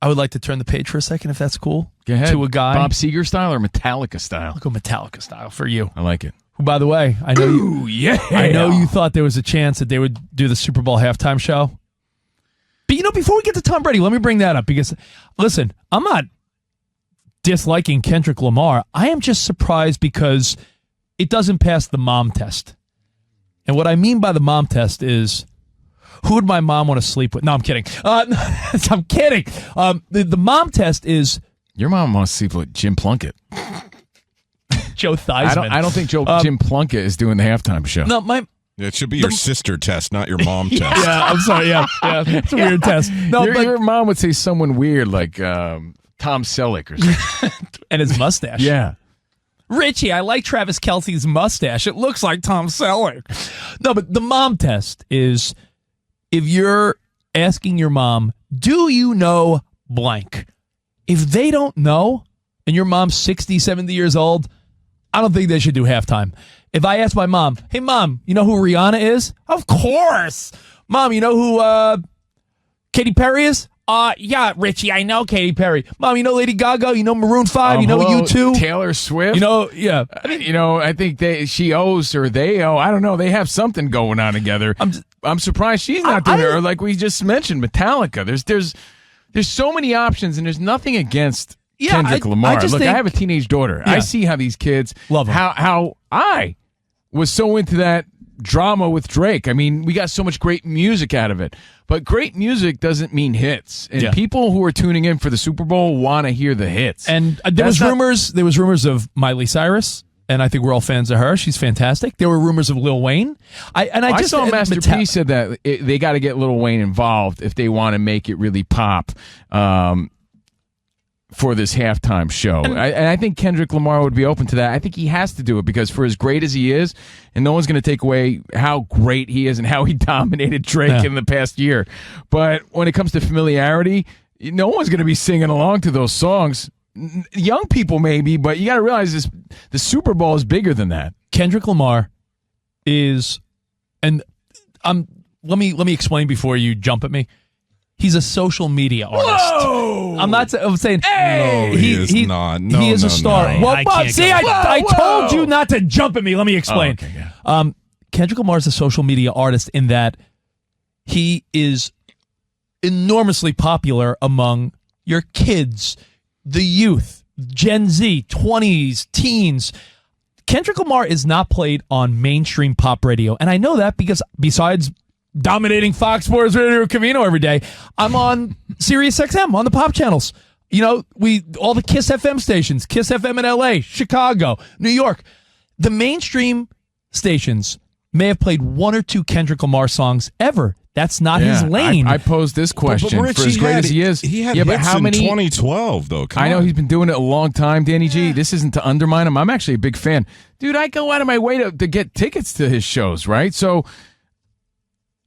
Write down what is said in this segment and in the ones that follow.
I would like to turn the page for a second, if that's cool. Go ahead. To a guy. Bob Seger style or Metallica style? I'll go Metallica style for you. I like it. Who, by the way, I know I know you thought there was a chance that they would do the Super Bowl halftime show. But, before we get to Tom Brady, let me bring that up because, listen, I'm not disliking Kendrick Lamar. I am just surprised because it doesn't pass the mom test. And what I mean by the mom test is, who would my mom want to sleep with? No, I'm kidding. I'm kidding. The mom test is... Your mom wants to sleep with Jim Plunkett. Joe Theismann. I don't think Jim Plunkett is doing the halftime show. No, it should be your sister test, not your mom test. Yeah, I'm sorry. Yeah. It's a weird test. No, your mom would say someone weird like Tom Selleck or something. And his mustache. Yeah. Richie, I like Travis Kelce's mustache. It looks like Tom Selleck. No, but the mom test is... If you're asking your mom, do you know blank? If they don't know, and your mom's 60, 70 years old, I don't think they should do halftime. If I ask my mom, hey, Mom, you know who Rihanna is? Of course. Mom, you know who Katy Perry is? Yeah, Richie, I know Katy Perry. Mom, you know Lady Gaga? You know Maroon 5? You know U2? Taylor Swift? Yeah. I think she owes or they owe. I don't know. They have something going on together. I'm surprised she's not doing it. Or like we just mentioned, Metallica. There's so many options, and there's nothing against Kendrick Lamar. Look, I have a teenage daughter. Yeah. I see how these kids love him. How I was so into that drama with Drake. I mean, we got so much great music out of it. But great music doesn't mean hits. And people who are tuning in for the Super Bowl want to hear the hits. And there was rumors of Miley Cyrus, and I think we're all fans of her. She's fantastic. There were rumors of Lil Wayne. I saw Master P said that they got to get Lil Wayne involved if they want to make it really pop. For this halftime show. And I think Kendrick Lamar would be open to that. I think he has to do it because for as great as he is, and no one's going to take away how great he is and how he dominated Drake in the past year. But when it comes to familiarity, no one's going to be singing along to those songs. Young people maybe, but you got to realize the Super Bowl is bigger than that. Kendrick Lamar is, and let me explain before you jump at me. He's a social media artist. Whoa! I'm saying, hey, he is not. No, he is a star. No. Well, I told you not to jump at me. Let me explain. Oh, okay, yeah. Kendrick Lamar is a social media artist in that he is enormously popular among your kids, the youth, Gen Z, 20s, teens. Kendrick Lamar is not played on mainstream pop radio, and I know that because besides dominating Fox Sports Radio COVINO every day, I'm on Sirius XM on the pop channels. All the KISS FM stations, KISS FM in LA, Chicago, New York. The mainstream stations may have played one or two Kendrick Lamar songs ever. That's not his lane. I posed this question but Rich, for as great as he is. He had hits how many, in 2012, though. I know he's been doing it a long time, Danny G. This isn't to undermine him. I'm actually a big fan. Dude, I go out of my way to get tickets to his shows, right? So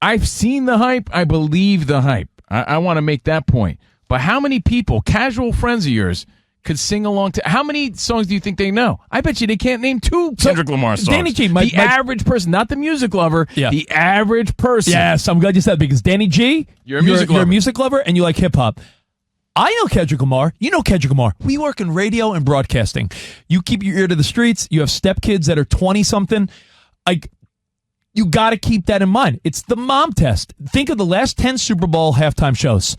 I've seen the hype. I believe the hype. I want to make that point. But how many people, casual friends of yours, could sing along to? How many songs do you think they know? I bet you they can't name two Kendrick Lamar songs. Danny G, the average person, not the music lover, the average person. Yes, I'm glad you said that because Danny G, you're a music lover and you like hip hop. I know Kendrick Lamar. You know Kendrick Lamar. We work in radio and broadcasting. You keep your ear to the streets. You have stepkids that are 20-something. You got to keep that in mind. It's the mom test. Think of the last 10 Super Bowl halftime shows.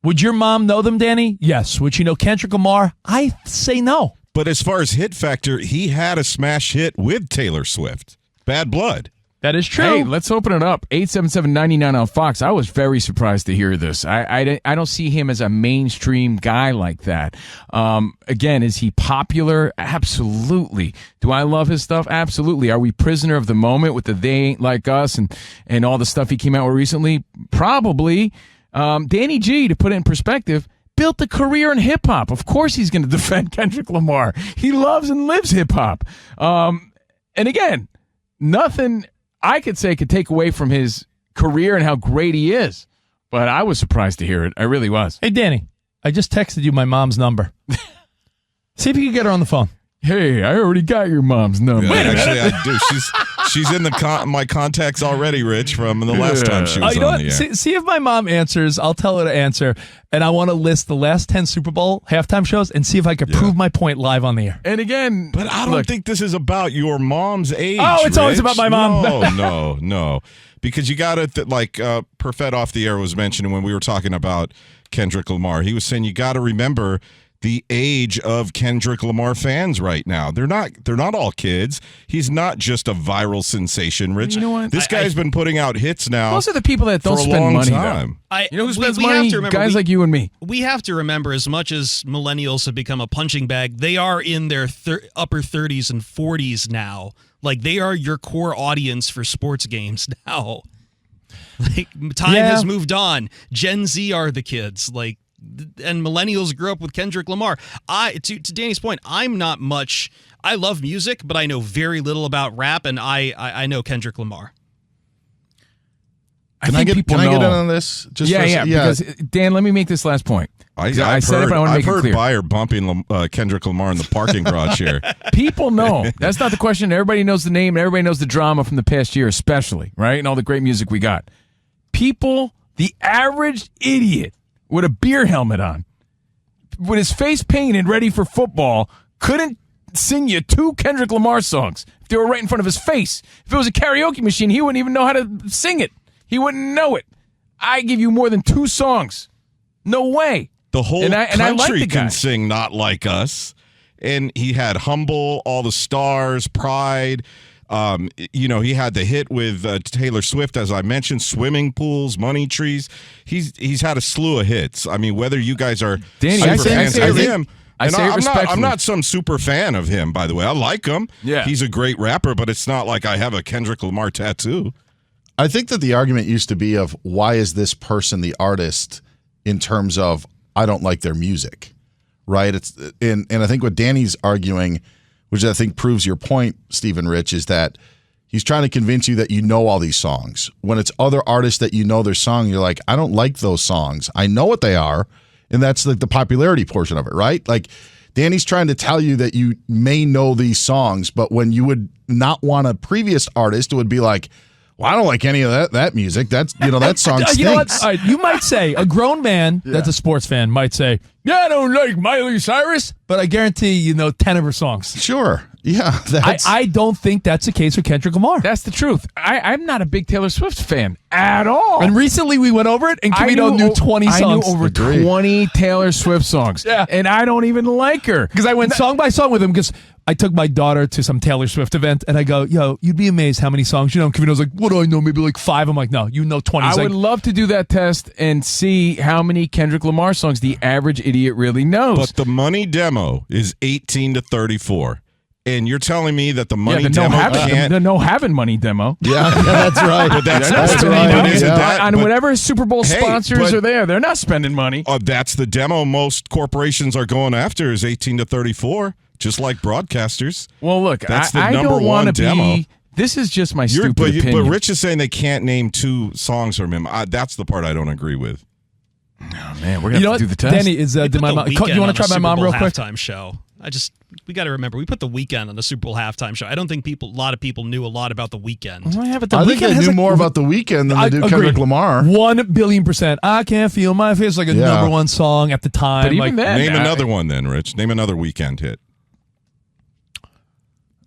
Would your mom know them, Danny? Yes. Would she know Kendrick Lamar? I say no. But as far as hit factor, he had a smash hit with Taylor Swift. Bad Blood. That is true. Hey, let's open it up. 877-99 on Fox. I was very surprised to hear this. I don't see him as a mainstream guy like that. Again, is he popular? Absolutely. Do I love his stuff? Absolutely. Are we prisoner of the moment with the They Ain't Like Us and all the stuff he came out with recently? Probably. Danny G, to put it in perspective, built a career in hip-hop. Of course he's going to defend Kendrick Lamar. He loves and lives hip-hop. And again, nothing I could say could take away from his career and how great he is. But I was surprised to hear it. I really was. Hey, Danny, I just texted you my mom's number. See if you can get her on the phone. Hey, I already got your mom's number. Yeah, actually, I do. She's in my contacts already, Rich, from the last time she was you know on what? the air. See if my mom answers. I'll tell her to answer. And I want to list the last 10 Super Bowl halftime shows and see if I could prove my point live on the air. And again, But I don't think this is about your mom's age. Oh, it's always about my mom. No. Because you got to, Perfett off the air was mentioning when we were talking about Kendrick Lamar. He was saying you got to remember the age of Kendrick Lamar fans right now. They're not all kids. He's not just a viral sensation, Rich. You know what? This guy's been putting out hits now. Those are the people that don't for a spend long money. time. You know who spends we money? have to remember, Guys like you and me. We have to remember, as much as millennials have become a punching bag, they are in their upper 30s and 40s now. Like, they are your core audience for sports games now. Like, time has moved on. Gen Z are the kids. Like, and millennials grew up with Kendrick Lamar. To Danny's point, I'm not much. I love music, but I know very little about rap, and I know Kendrick Lamar. Can I get in on this? Because Dan, let me make this last point. I've said it, but I want to make it heard clear. Bayer bumping Kendrick Lamar in the parking garage here. People know. That's not the question. Everybody knows the name. Everybody knows the drama from the past year, especially, right? And all the great music we got. People, the average idiot with a beer helmet on, with his face painted, ready for football, couldn't sing you 2 Kendrick Lamar songs if they were right in front of his face. If it was a karaoke machine, he wouldn't even know how to sing it. He wouldn't know it. I give you more than 2 songs. No way. The whole and I like country the guy. can sing Not Like Us. And he had Humble, All the Stars, Pride. He had the hit with Taylor Swift, as I mentioned, Swimming Pools, Money Trees. He's had a slew of hits. I mean, whether you guys are Danny, super fans of him. I'm not some super fan of him, by the way. I like him. Yeah. He's a great rapper, but it's not like I have a Kendrick Lamar tattoo. I think that the argument used to be of why is this person the artist in terms of I don't like their music, right? And I think what Danny's arguing, which I think proves your point, Stephen Rich, is that he's trying to convince you that you know all these songs. When it's other artists that you know their song, you're like, I don't like those songs. I know what they are, and that's like the popularity portion of it, right? Like Danny's trying to tell you that you may know these songs, but when you would not want a previous artist, it would be like, well, I don't like any of that music. That song stinks. You know what? All right, you might say, a grown man that's a sports fan might say, yeah, I don't like Miley Cyrus, but I guarantee you know 10 of her songs. Sure. Yeah. I don't think that's the case with Kendrick Lamar. That's the truth. I'm not a big Taylor Swift fan at all. And recently we went over it, and Camino knew 20 songs. I knew over 20 Taylor Swift songs. Yeah. And I don't even like her. Because I went song by song with him, because I took my daughter to some Taylor Swift event, and I go, yo, you'd be amazed how many songs you know. And Camino's like, what do I know? Maybe like 5. I'm like, no, you know 20. I would love to do that test and see how many Kendrick Lamar songs the average idiot really knows. But the Money demo is 18 to 34. And you're telling me that the Money demo can't... The No Having Money demo. Yeah, that's right. But that's right. But isn't that, on whatever Super Bowl sponsors but- are there, they're not spending money. That's the demo most corporations are going after is 18 to 34, just like broadcasters. Well, look, That's the I number don't want one to demo. be... This is just my stupid opinion. But Rich is saying they can't name 2 songs from him. That's the part I don't agree with. Oh, man, we're going to have to do the test. Danny, did my mom, do you want to try my mom real quick? Halftime show. We got to remember, we put The Weeknd on the Super Bowl halftime show. I don't think a lot of people knew a lot about The Weeknd. I think they knew more about The Weeknd than they do Kendrick Lamar. 1,000,000,000%. I can't feel my face, like a number 1 song at the time. But even then, name another one then, Rich. Name another Weeknd hit.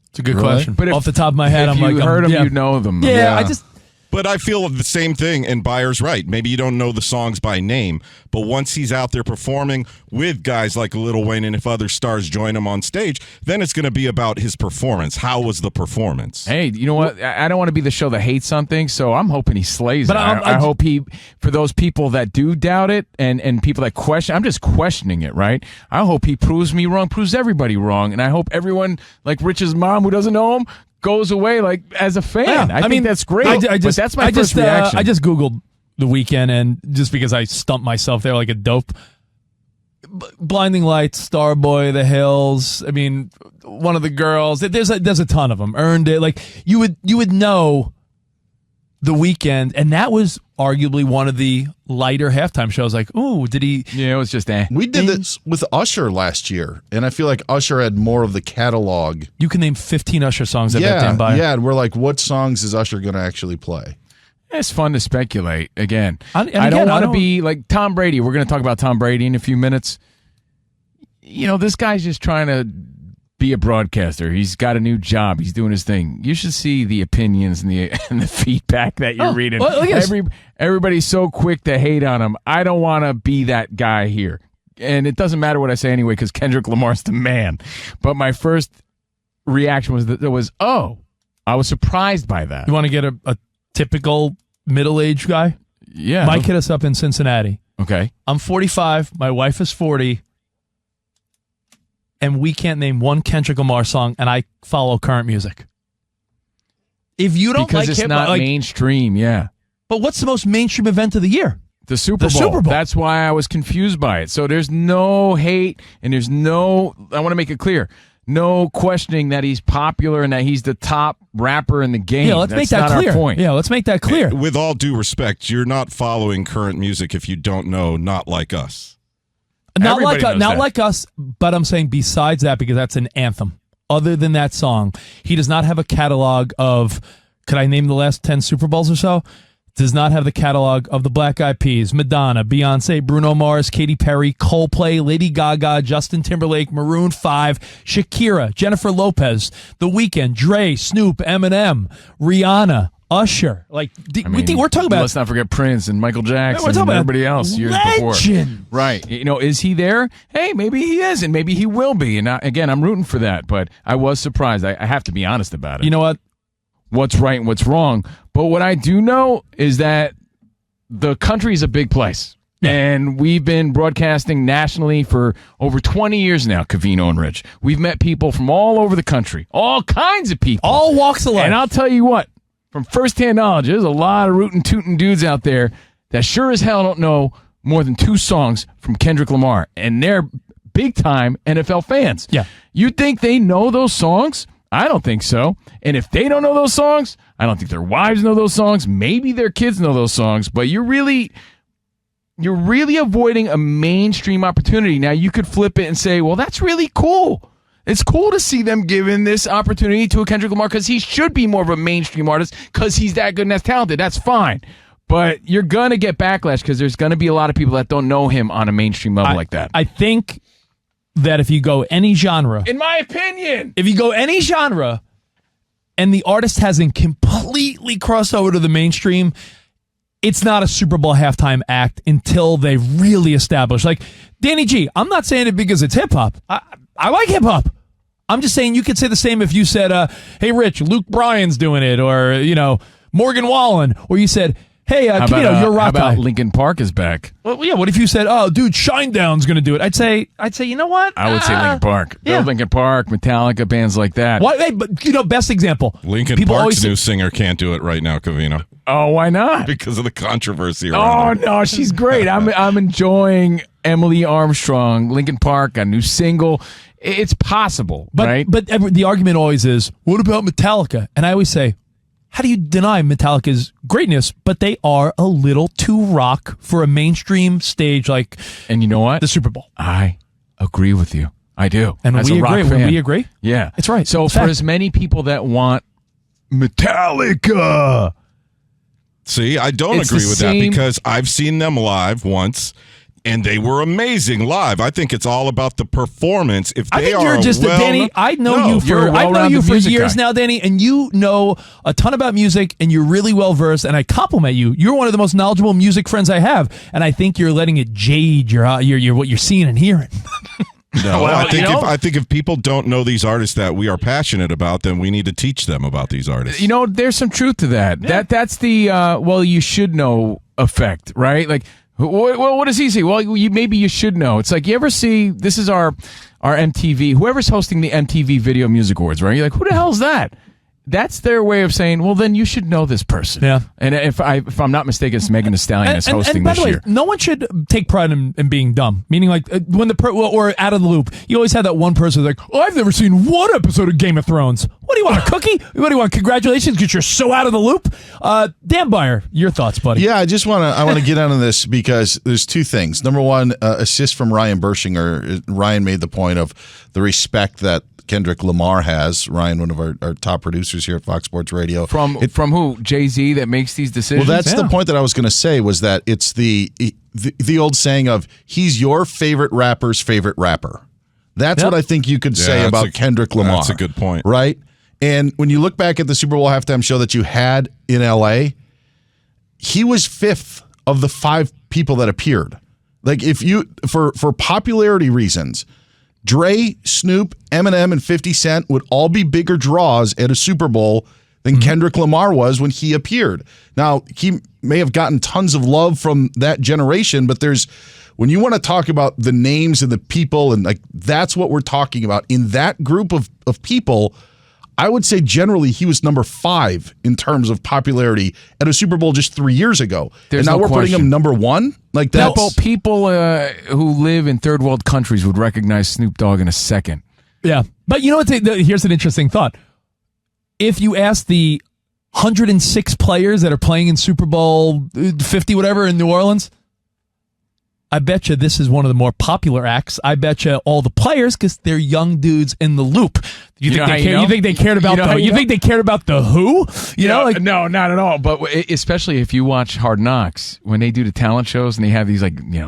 It's a good question. But off the top of my head, I'm like, you heard them, you know them. Yeah, I just... But I feel the same thing, and Bayer's right. Maybe you don't know the songs by name, but once he's out there performing with guys like Lil Wayne, and if other stars join him on stage, then it's going to be about his performance. How was the performance? Hey, you know what? I don't want to be the show that hates something, so I'm hoping he slays But it. I hope he, for those people that do doubt it and people that question, I'm just questioning it, right? I hope he proves me wrong, proves everybody wrong, and I hope everyone, like Rich's mom who doesn't know him, goes away like as a fan. I think that's great. But that's my first reaction. I just Googled The Weeknd, and just because I stumped myself there like a dope. Blinding Lights, Starboy, The Hills. I mean, One of the Girls. There's a ton of them. Earned It. Like you would know The Weeknd, and that was arguably one of the lighter halftime shows. Like, ooh, did he? Yeah, it was just We did this with Usher last year, and I feel like Usher had more of the catalog. You can name 15 Usher songs at that damn bar. Yeah, and we're like, what songs is Usher going to actually play? It's fun to speculate. Again, I don't want to be like Tom Brady. We're going to talk about Tom Brady in a few minutes. You know, this guy's just trying to be a broadcaster. He's got a new job. He's doing his thing. You should see the opinions and the feedback that you're reading. Well, look at Everybody's so quick to hate on him. I don't want to be that guy here. And it doesn't matter what I say anyway because Kendrick Lamar's the man. But my first reaction was, I was surprised by that. You want to get a typical middle-aged guy? Yeah. Mike hit us up in Cincinnati. Okay. I'm 45. My wife is 40. And we can't name one Kendrick Lamar song, and I follow current music. If you don't because like it's hip, not mainstream, yeah. But what's the most mainstream event of the year? The Super Bowl. That's why I was confused by it. So there's no hate, and there's no, I want to make it clear, no questioning that he's popular and that he's the top rapper in the game. Yeah, let's make that clear. Our point. Yeah, let's make that clear. With all due respect, you're not following current music if you don't know Not Like Us. Not Everybody knows that. like us, but I'm saying besides that, because that's an anthem. Other than that song, he does not have a catalog of, could I name the last 10 Super Bowls or so? Does not have the catalog of the Black Eyed Peas, Madonna, Beyonce, Bruno Mars, Katy Perry, Coldplay, Lady Gaga, Justin Timberlake, Maroon 5, Shakira, Jennifer Lopez, The Weeknd, Dre, Snoop, Eminem, Rihanna, Usher. Like, we're talking about. Let's not forget Prince and Michael Jackson we're talking and about everybody else years legends. before. Right. You know, is he there? Hey, maybe he is, and maybe he will be. And again, I'm rooting for that, but I was surprised. I have to be honest about it. You know what? What's right and what's wrong. But what I do know is that the country is a big place. Yeah. And we've been broadcasting nationally for over 20 years now, Covino and Rich. We've met people from all over the country, all kinds of people. All walks of life. And I'll tell you what. From firsthand knowledge, there's a lot of rootin' tootin' dudes out there that sure as hell don't know more than 2 songs from Kendrick Lamar, and they're big-time NFL fans. Yeah. You think they know those songs? I don't think so. And if they don't know those songs, I don't think their wives know those songs. Maybe their kids know those songs, but you're really avoiding a mainstream opportunity. Now, you could flip it and say, well, that's really cool. It's cool to see them giving this opportunity to a Kendrick Lamar because he should be more of a mainstream artist because he's that good and that's talented. That's fine. But you're going to get backlash because there's going to be a lot of people that don't know him on a mainstream level like that. I think that if you go any genre. In my opinion. If you go any genre and the artist hasn't completely crossed over to the mainstream, it's not a Super Bowl halftime act until they really establish. Like, Danny G, I'm not saying it because it's hip-hop. I like hip-hop. I'm just saying you could say the same if you said, hey, Rich, Luke Bryan's doing it, or, Morgan Wallen, or you said, hey, Camino, you're a rock guy. How about Linkin Park is back? Well, yeah, what if you said, oh, dude, Shinedown's going to do it? I'd say, you know what? I would say Linkin Park. Yeah. Linkin Park, Metallica, bands like that. Why, hey, but, best example. Linkin Park's new singer can't do it right now, Covino. Oh, why not? Because of the controversy around her. No, she's great. I'm enjoying Emily Armstrong. Linkin Park, a new single. It's possible, right? But the argument always is, what about Metallica? And I always say, how do you deny Metallica's greatness? But they are a little too rock for a mainstream stage like and you know what? The Super Bowl. I agree with you. I do. And as we a rock agree. fan. When we agree? Yeah. It's right. So for as many people that want Metallica... See, I don't agree with that because I've seen them live once, and they were amazing live. I think it's all about the performance. If they I think you're just Danny. I know you for years now, Danny, and you know a ton about music, and you're really well versed. And I compliment you. You're one of the most knowledgeable music friends I have, and I think you're letting it jade your what you're seeing and hearing. No, well, I think if people don't know these artists that we are passionate about, then we need to teach them about these artists. You know, there's some truth to that. Yeah. That's the you should know effect, right? Like, what does he say? Well, maybe you should know. It's like, you ever see, this is our MTV, whoever's hosting the MTV Video Music Awards, right? You're like, who the hell is that? That's their way of saying, well, then you should know this person. Yeah. And if I'm not mistaken, it's Megan Thee Stallion is hosting by this the way, year. No one should take pride in being dumb. Meaning, like, when or out of the loop, you always have that one person who's like, oh, I've never seen one episode of Game of Thrones. What do you want, a cookie? What do you want, congratulations, because you're so out of the loop? Dan Byer, your thoughts, buddy? Yeah, I want to get onto this because there's two things. Number one, assist from Ryan Bershinger. Ryan made the point of the respect that Kendrick Lamar has. Ryan, one of our top producers here at Fox Sports Radio. From who? Jay-Z that makes these decisions? Well, that's the point that I was going to say, was that it's the old saying of he's your favorite rapper's favorite rapper. That's what I think you could say about Kendrick Lamar. That's a good point. Right? And when you look back at the Super Bowl halftime show that you had in L.A., he was fifth of the 5 people that appeared. Like, if you, for popularity reasons, Dre, Snoop, Eminem, and 50 Cent would all be bigger draws at a Super Bowl than Kendrick Lamar was when he appeared. Now, he may have gotten tons of love from that generation, but when you want to talk about the names and the people, and like that's what we're talking about. In that group of people, I would say generally he was number 5 in terms of popularity at a Super Bowl just 3 years ago. There's and now no we're putting question. him number 1? Like that's people who live in third world countries would recognize Snoop Dogg in a second. Yeah. But you know what? Here's an interesting thought. If you ask the 106 players that are playing in Super Bowl 50, whatever, in New Orleans, I bet you this is one of the more popular acts. I bet you all the players, because they're young dudes in the loop. You think they cared about they cared about the Who? No, not at all. But especially if you watch Hard Knocks, when they do the talent shows and they have these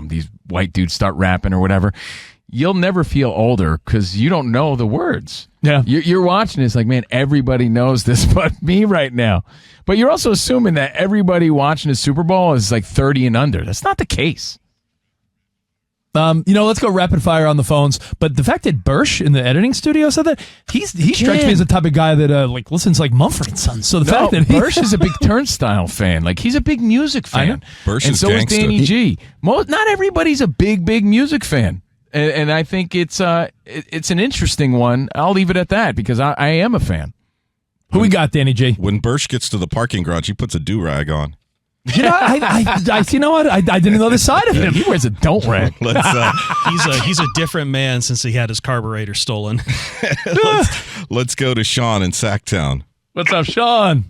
these white dudes start rapping or whatever, you'll never feel older because you don't know the words. Yeah, you're watching this like, man, everybody knows this but me right now. But you're also assuming that everybody watching the Super Bowl is like 30 and under. That's not the case. Let's go rapid fire on the phones. But the fact that Bersh in the editing studio said that, he strikes me as the type of guy that listens like Mumford & Sons. So the fact that Bersh is a big Turnstile fan, like he's a big music fan. Bersh and is so gangster. is Danny G. Not everybody's a big music fan, and I think it's an interesting one. I'll leave it at that because I am a fan. Who we got, Danny G? When Bersh gets to the parking garage, he puts a do-rag on. You know what? I didn't know this side of him. He wears a don't rag. He's a different man since he had his carburetor stolen. Let's go to Sean in Sacktown. What's up, Sean?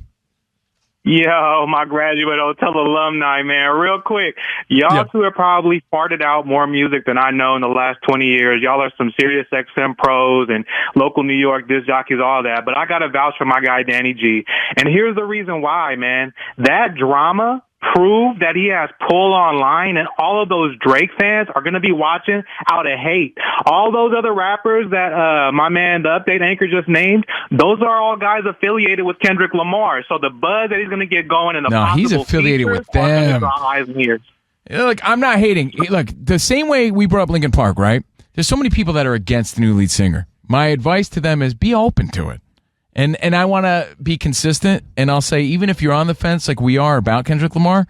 Yo, my graduate hotel alumni, man. Real quick, y'all two have probably farted out more music than I know in the last 20 years. Y'all are some Sirius XM pros and local New York disc jockeys, all that. But I got to vouch for my guy, Danny G. And here's the reason why, man. That drama proved that he has pull online, and all of those Drake fans are going to be watching out of hate. All those other rappers that my man, the update anchor, just named, those are all guys affiliated with Kendrick Lamar. So the buzz that he's going to get going in the he's affiliated with them. Eyes and ears. Look, I'm not hating. Look, the same way we brought up Linkin Park, right? There's so many people that are against the new lead singer. My advice to them is be open to it. And I want to be consistent, and I'll say, even if you're on the fence like we are about Kendrick Lamar,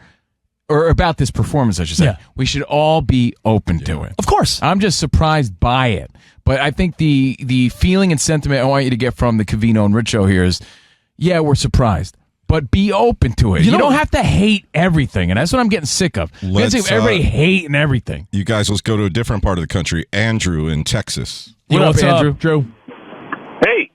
or about this performance, I should say, we should all be open to it. Of course. I'm just surprised by it. But I think the feeling and sentiment I want you to get from the Covino and Rich show here is, we're surprised. But be open to it. You don't have to hate everything, and that's what I'm getting sick of. Everybody hating everything. You guys, let's go to a different part of the country. Andrew in Texas. What's up, Andrew? Drew? Hey.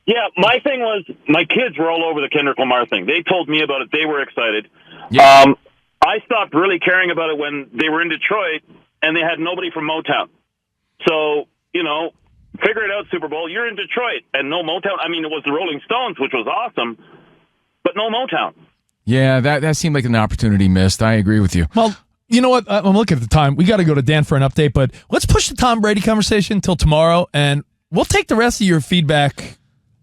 Yeah, my thing was, my kids were all over the Kendrick Lamar thing. They told me about it. They were excited. Yeah. I stopped really caring about it when they were in Detroit and they had nobody from Motown. So, figure it out, Super Bowl. You're in Detroit and no Motown. I mean, it was the Rolling Stones, which was awesome, but no Motown. Yeah, that seemed like an opportunity missed. I agree with you. Well, you know what? I'm looking at the time. We got to go to Dan for an update, but let's push the Tom Brady conversation until tomorrow, and we'll take the rest of your feedback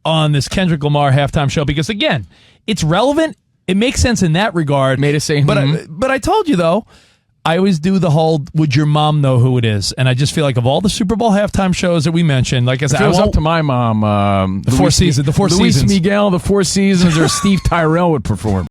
on this Kendrick Lamar halftime show because, again, it's relevant. It makes sense in that regard. Made us say, but I told you, though, I always do the whole, would your mom know who it is? And I just feel like of all the Super Bowl halftime shows that we mentioned, like I said, it was up to my mom. The Four Seasons. Luis Miguel, the Four Seasons, or Steve Tyrell would perform.